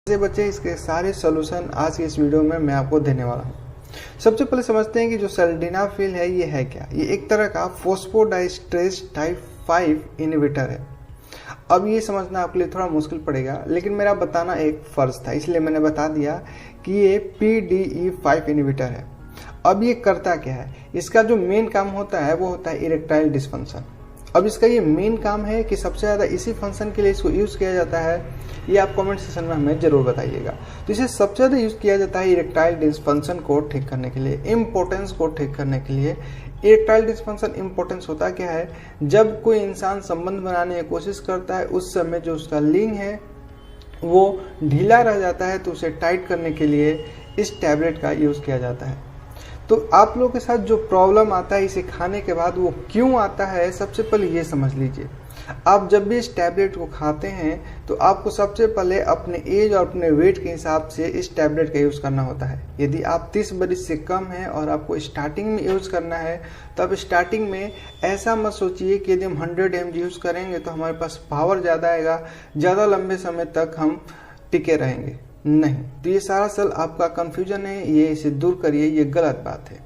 से बच्चे इसके सारे सॉल्यूशन आज की इस वीडियो में मैं आपको देने वाला हूँ। सबसे पहले समझते हैं कि जो सिल्डेनाफिल है ये है क्या। ये एक तरह का फॉस्फोडाइस्ट्रेस टाइप 5 इनहिबिटर है। अब ये समझना आपके लिए थोड़ा मुश्किल पड़ेगा, लेकिन मेरा बताना एक फर्ज था, इसलिए मैंने बता दिया कि ये PDE5 इनहिबिटर है। अब ये करता क्या है, इसका जो मेन काम होता है वो होता है इरेक्टाइल डिस्फंक्शन। अब इसका ये मेन काम है कि सबसे ज़्यादा इसी फंक्शन के लिए इसको यूज़ किया जाता है। ये आप कमेंट सेक्शन में हमें ज़रूर बताइएगा। तो इसे सबसे ज़्यादा यूज़ किया जाता है इरेक्टाइल डिस्फंक्शन को ठीक करने के लिए, इम्पोर्टेंस को ठीक करने के लिए। इरेक्टाइल डिस्फंक्शन इम्पोर्टेंस होता क्या है, जब कोई इंसान संबंध बनाने की कोशिश करता है उस समय जो उसका लिंग है वो ढीला रह जाता है, तो उसे टाइट करने के लिए इस टैबलेट का यूज़ किया जाता है। तो आप लोगों के साथ जो प्रॉब्लम आता है इसे खाने के बाद वो क्यों आता है, सबसे पहले ये समझ लीजिए। आप जब भी इस टैबलेट को खाते हैं तो आपको सबसे पहले अपने एज और अपने वेट के हिसाब से इस टैबलेट का यूज़ करना होता है। यदि आप 30 बरस से कम हैं और आपको स्टार्टिंग में यूज़ करना है तो आप स्टार्टिंग में ऐसा मत सोचिए कि यदि हम 100 mg यूज़ करेंगे तो हमारे पास पावर ज़्यादा आएगा, ज़्यादा लंबे समय तक हम टिके रहेंगे। नहीं, तो ये सारा सल आपका कंफ्यूजन है, ये इसे दूर करिए, ये गलत बात है।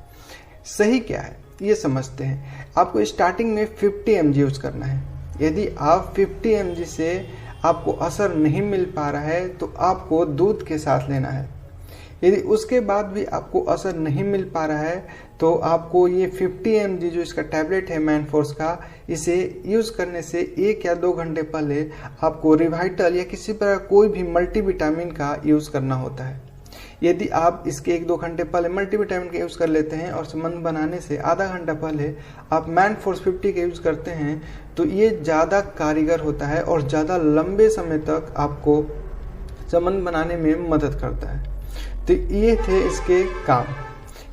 सही क्या है ये समझते हैं। आपको स्टार्टिंग में 50 mg यूज़ करना है। यदि आप 50 mg से आपको असर नहीं मिल पा रहा है तो आपको दूध के साथ लेना है। यदि उसके बाद भी आपको असर नहीं मिल पा रहा है तो आपको ये 50 mg जो इसका टैबलेट है मैनफोर्स का, इसे यूज़ करने से 1 या 2 घंटे पहले आपको रिवाइटल या किसी प्रकार कोई भी मल्टीविटामिन का यूज़ करना होता है। यदि आप इसके 1-2 घंटे पहले मल्टीविटामिन का यूज़ कर लेते हैं और संबंध बनाने से आधा घंटा पहले आप मैनफोर्स 50 का यूज़ करते हैं तो ये ज़्यादा कारीगर होता है और ज़्यादा लंबे समय तक आपको संबंध बनाने में मदद करता है। तो ये थे इसके काम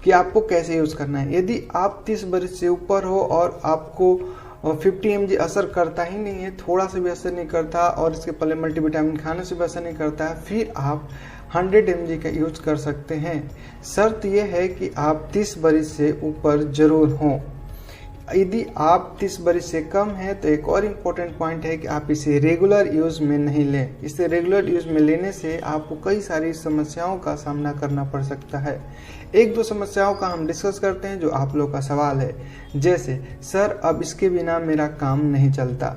कि आपको कैसे यूज़ करना है। यदि आप 30 बरस से ऊपर हो और आपको 50 mg असर करता ही नहीं है, थोड़ा सा भी असर नहीं करता और इसके पहले मल्टीविटामिन खाने से भी असर नहीं करता है, फिर आप 100 mg का यूज कर सकते हैं। शर्त यह है कि आप 30 बरस से ऊपर जरूर हों। यदि आप 30 बरस से कम है तो एक और इम्पोर्टेंट पॉइंट है कि आप इसे रेगुलर यूज़ में नहीं लें। इसे रेगुलर यूज़ में लेने से आपको कई सारी समस्याओं का सामना करना पड़ सकता है। 1-2 समस्याओं का हम डिस्कस करते हैं जो आप लोग का सवाल है, जैसे सर अब इसके बिना मेरा काम नहीं चलता।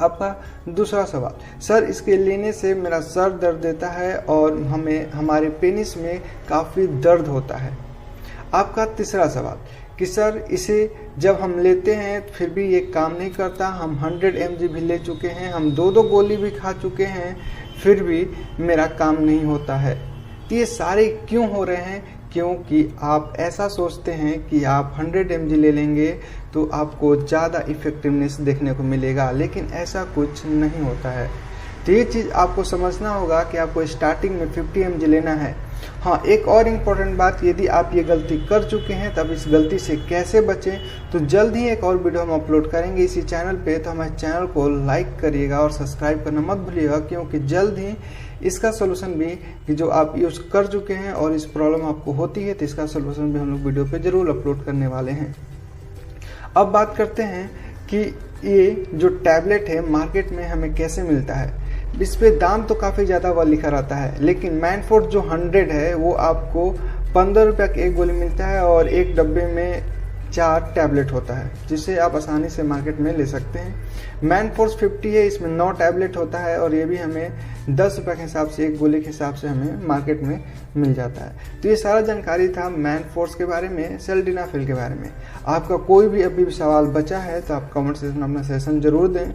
आपका दूसरा सवाल, सर इसके लेने से मेरा सर दर्द देता है और हमारे पेनिस में काफ़ी दर्द होता है। आपका तीसरा सवाल कि सर इसे जब हम लेते हैं फिर भी ये काम नहीं करता, हम 100 mg भी ले चुके हैं, हम 2-2 गोली भी खा चुके हैं, फिर भी मेरा काम नहीं होता है। तो ये सारे क्यों हो रहे हैं? क्योंकि आप ऐसा सोचते हैं कि आप 100 mg ले लेंगे तो आपको ज़्यादा इफेक्टिवनेस देखने को मिलेगा, लेकिन ऐसा कुछ नहीं होता है। तो ये चीज़ आपको समझना होगा कि आपको स्टार्टिंग में 50 mg लेना है। हाँ, एक और इम्पोर्टेंट बात, यदि आप ये गलती कर चुके हैं तब इस गलती से कैसे बचें, तो जल्द ही एक और वीडियो हम अपलोड करेंगे इसी चैनल पे। तो हमारे चैनल को लाइक करिएगा और सब्सक्राइब करना मत भूलिएगा, क्योंकि जल्द ही इसका सोल्यूशन भी कि जो आप यूज़ कर चुके हैं और इस प्रॉब्लम आपको होती है तो इसका सोल्यूशन भी हम लोग वीडियो पे ज़रूर अपलोड करने वाले हैं। अब बात करते हैं कि ये जो टैबलेट है मार्केट में हमें कैसे मिलता है। इस पे दाम तो काफ़ी ज़्यादा वह लिखा रहता है, लेकिन मैनफोर्स जो 100 है वो आपको 15 रुपये का एक गोली मिलता है और एक डब्बे में 4 टैबलेट होता है, जिसे आप आसानी से मार्केट में ले सकते हैं। मैनफोर्स 50 है, इसमें 9 टैबलेट होता है और ये भी हमें 10 रुपये के हिसाब से, एक गोली के हिसाब से हमें मार्केट में मिल जाता है। तो ये सारा जानकारी था मैनफोर्स के बारे में, सिल्डेनाफिल के बारे में। आपका कोई भी अभी भी सवाल बचा है तो आप कमेंट सेक्शन में अपना सजेशन जरूर दें।